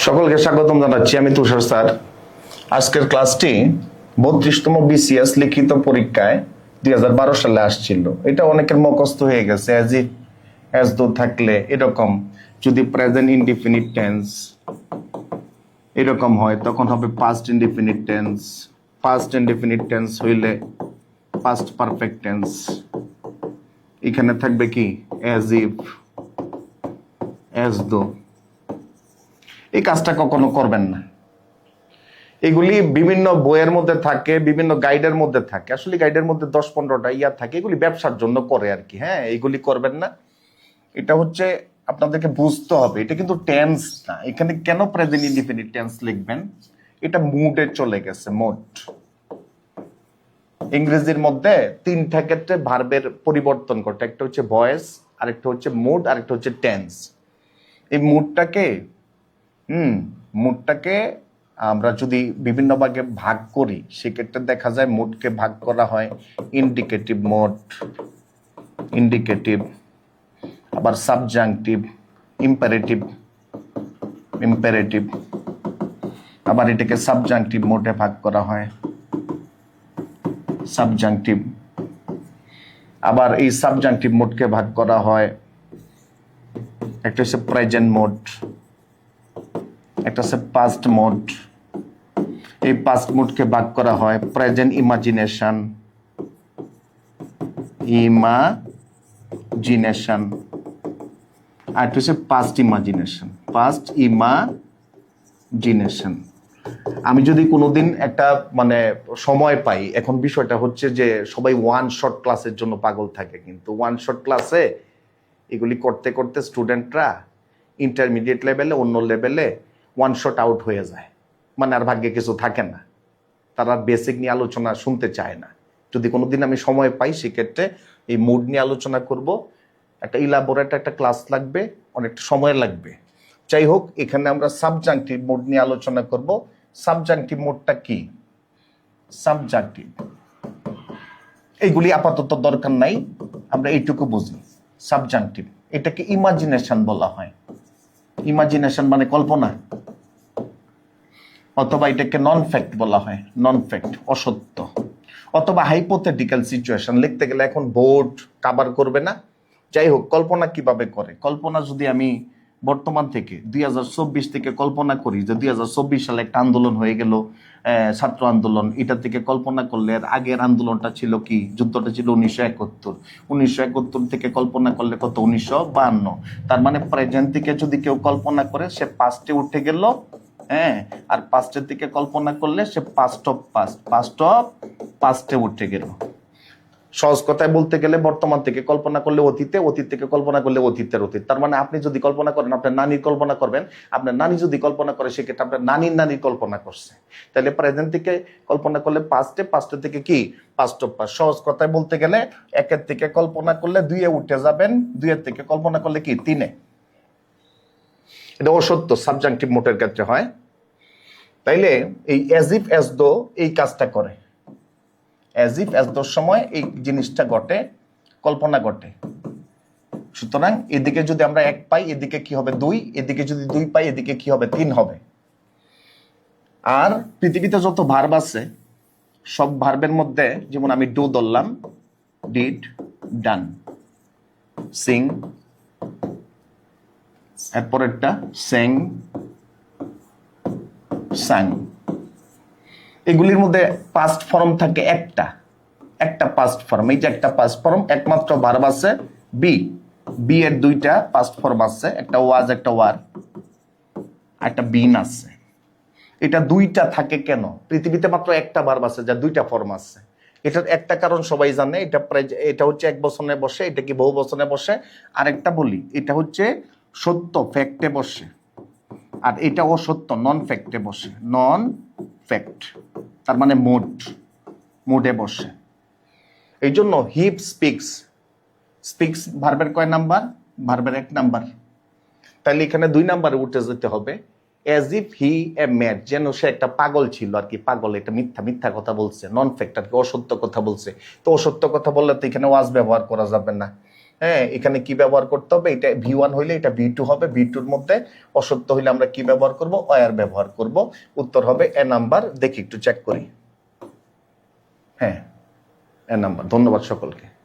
সকলকে স্বাগতম জানাচ্ছি, আমি তুষার স্যার। আজকের ক্লাসটি 32তম বিসিএস লিখিত পরীক্ষায় 2012 সালে আসছিল। এটা অনেকের মুখস্থ হয়ে গেছে। অ্যাজ ইফ অ্যাজ দো থাকলে এরকম, যদি প্রেজেন্ট ইনডিফিনিট টেন্স এরকম হয় তখন হবে past indefinite tense. Past indefinite tense হইলে পাস্ট পারফেক্ট টেন্স। এখানে থাকবে কি অ্যাজ ইফ অ্যাজ দো। এই কাজটা কখনো করবেন না। এগুলি বিভিন্ন বইয়ের মধ্যে থাকে, বিভিন্ন গাইডের মধ্যে থাকে। আসলে গাইডের মধ্যে 10-15টা ইয়া থাকে, এগুলি ব্যবসার জন্য করে আর কি। হ্যাঁ, এগুলি করবেন না। এটা হচ্ছে আপনাদেরকে বুঝতে হবে, এটা কিন্তু টেন্স না। এখানে কেন প্রেজেন্ট ইনডিফিনিট টেন্স লিখবেন? এটা মুডে চলে গেছে। মুড ইংরেজির মধ্যে 3টা ক্ষেত্রে ভার্বের পরিবর্তন করতে, একটা হচ্ছে ভয়েস, আরেকটা হচ্ছে মুড, আরেকটা হচ্ছে টেন্স। এই মুডটাকে আমরা যদি বিভিন্ন ভাগে ভাগ করি, সেক্ষেত্রে দেখা যায় মুডকে ভাগ করা হয় ইন্ডিকেটিভ মুড, ইন্ডিকেটিভ, আবার সাবজাংটিভ, ইম্পারেটিভ, ইম্পারেটিভ, আবার এটাকে সাবজাংটিভ মোডে ভাগ করা হয়, সাবজাংটিভ। আবার এই সাবজাংটিভ মোডকে ভাগ করা হয়, একটা হচ্ছে প্রেজেন্ট মোড, একটা হচ্ছে পাস্ট মোড। এই পাস্ট মোডকে ভাগ করা হয় প্রেজেন্ট ইমাজিনেশন, ইমাজিনেশন, আর একটা হচ্ছে পাস্ট ইমাজিনেশন, পাস্ট ইমাজিনেশন। আমি যদি কোনোদিন একটা সময় পাই, এখন বিষয়টা হচ্ছে যে সবাই ওয়ান শট ক্লাসের জন্য পাগল থাকে, কিন্তু ওয়ান শট ক্লাসে এগুলি করতে করতে স্টুডেন্টরা ইন্টারমিডিয়েট লেভেলে, অন্য লেভেলে ওয়ান শট আউট হয়ে যায়। আর ভাগ্যে কিছু থাকে না, তারা বেসিক নিয়ে আলোচনা শুনতে চায় না। যদি কোনোদিন আমি সময় পাই, সেক্ষেত্রে এই মুড নিয়ে আলোচনা করব। একটা ইলাবোরেট একটা ক্লাস লাগবে, অনেকটা সময় লাগবে। যাই হোক, এখানে আমরা সাবজাংটিভ মুড নিয়ে আলোচনা করব। সাবজাংটিভ মুডটা কি? সাবজাংটিভ এইগুলি আপাতত দরকার নাই, আমরা এইটুকু বুঝি। সাবজাংটিভ, এটাকে ইমাজিনেশন বলা হয়। ইমাজিনেশন মানে কল্পনা, অথবা এটাকে নন ফ্যাক্ট বলা হয়, নন ফ্যাক্ট, অসত্য, অথবা হাইপোথেটিক্যাল সিচুয়েশন। লিখতে গেলে এখন বোর্ড কাভার করবে না। যাই হোক, কল্পনা কিভাবে করে? কল্পনা যদি আমি বর্তমান থেকে 2024 থেকে কল্পনা করি যে 2024 সালে একটা আন্দোলন হয়ে গেল, ছাত্র আন্দোলন, এটা থেকে কল্পনা করলে এর আগের আন্দোলনটা ছিল কি? যুদ্ধটা ছিল 1971। 1971 থেকে কল্পনা করলে কত? 1952। তার মানে প্রেজেন্ট থেকে যদি কেউ কল্পনা করে, সে পাস্টে উঠে গেল। হ্যাঁ, আর পাস্টের দিকে কল্পনা করলে সে পাস্ট অফ পাস্টে উঠে গেল। সহজ কথায় বলতে গেলে বর্তমান থেকে কল্পনা করলে অতীতে, অতীত থেকে কল্পনা করলে অতীতের অতীত। তার মানে আপনি যদি কল্পনা করেন, আপনার নানির কল্পনা করবেন, আপনার নানি যদি কল্পনা করে, সেক্ষেত্রে আপনার নানির কল্পনা করছে। তাহলে প্রেজেন্ট থেকে কল্পনা করলে পাস্টে, পাস্টের থেকে কি? Past of past. সহজ কথায় বলতে গেলে 1-এর থেকে কল্পনা করলে 2-এ উঠে যাবেন, 2-এর থেকে কল্পনা করলে কি? 3-এ। এটা অসত্য, সাবজাংটিভ মোডের ক্ষেত্রে হয়। তাইলে এই অ্যাজ ইফ অ্যাজ দো এই কাজটা করে। অ্যাজ ইফ অ্যাজ দোর সময় এই জিনিসটা ঘটে, কল্পনা ঘটে। সুতরাং এদিকে যদি আমরা 1 পাই, এদিকে কি হবে? 2। এদিকে যদি 2 পাই, এদিকে কি হবে? 3 হবে। আর পৃথিবীতে যত ভার্ব আছে, সব ভার্বের মধ্যে, যেমন আমি ডু ধরলাম, ডিড, ডান, সিং, এরপরেরটা সেং, সাং। এগুলির মধ্যে পাস্ট ফর্ম থাকে একটা পাস্ট ফর্ম। এই যে একটা পাস্ট ফর্ম, একমাত্র ভার্ব আছে বি এর 2টা পাস্ট ফর্ম আছে, একটা ওয়াজ, একটা ওয়ার, একটা বিন আছে। এটা 2টা থাকে কেন? পৃথিবীতে মাত্র একটা ভার্ব আছে যার 2টা ফর্ম আছে। এটার একটা কারণ সবাই জানে, এটা হচ্ছে এক বচনে বসে, এটা কি বহু বচনে বসে। আরেকটা বলি, এটা হচ্ছে সত্য, ফ্যাক্টে বসে, আর এটা অসত্য, নন ফ্যাক্টে বসে। নন ফ্যাক্ট তার মানে মুডে বসে। এই জন্য হিপ স্পিক্স ভার্বের কয় নাম্বার? ভার্বের 1 নাম্বার। তাহলে এখানে 2 নাম্বারে উঠে যেতে হবে। As if he A mad, যেন সে একটা পাগল ছিল আর কি। পাগল, এটা মিথ্যা কথা বলছে, নন ফ্যাক্ট আর কি, অসত্য কথা বলছে। তো অসত্য কথা বললে তো এখানে ওয়াজ ব্যবহার করা যাবে না। হ্যাঁ, এখানে কি ব্যবহার করতে হবে? এটা V1 হইলে এটা V2 হবে, V2-র মধ্যে অসত্য হইলে আমরা কি ব্যবহার করব? ওয়ার ব্যবহার করব। উত্তর হবে এ নাম্বার। দেখি একটু চেক করি। হ্যাঁ, এ নাম্বার। ধন্যবাদ সকলকে।